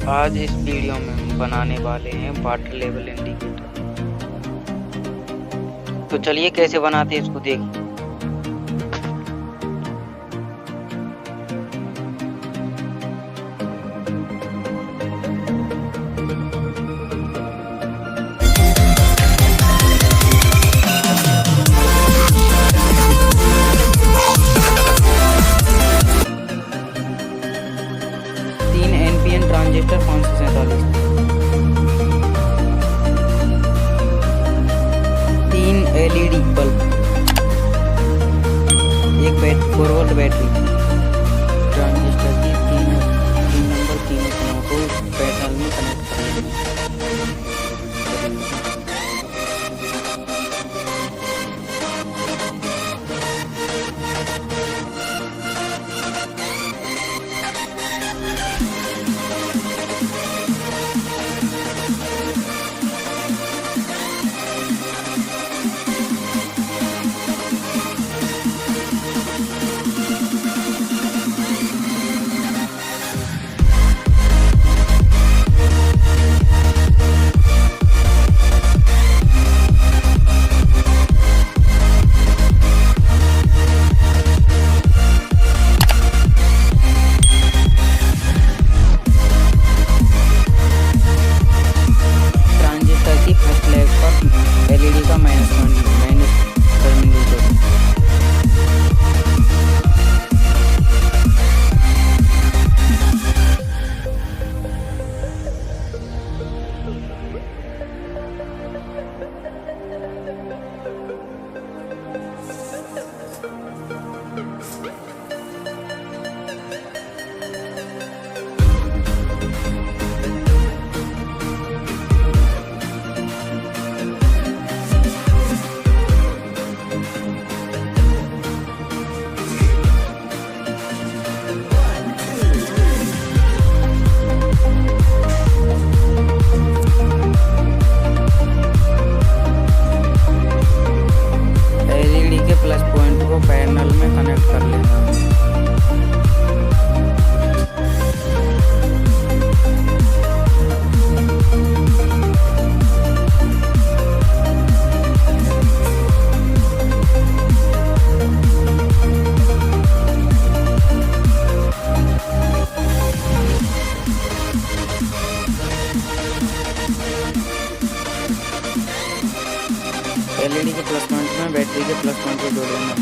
आज इस वीडियो में हम बनाने वाले हैं वाटर लेवल इंडिकेटर। तो चलिए कैसे बनाते हैं इसको देखिए। ट्रांजिस्टर 547, 3 LED बल्ब, एक 4 वोल्ट बैटरी। ट्रांजिस्टर की 3 नंबर तीनों पिनों को पैनल में कनेक्ट करेंगे। LED का माइनस टर्मिनल जोड़ें। प्लस पॉइंट को पैनल में कनेक्ट कर लेना। LED के प्लस पॉइंट में बैटरी के प्लस पॉइंट को जोड़ देना।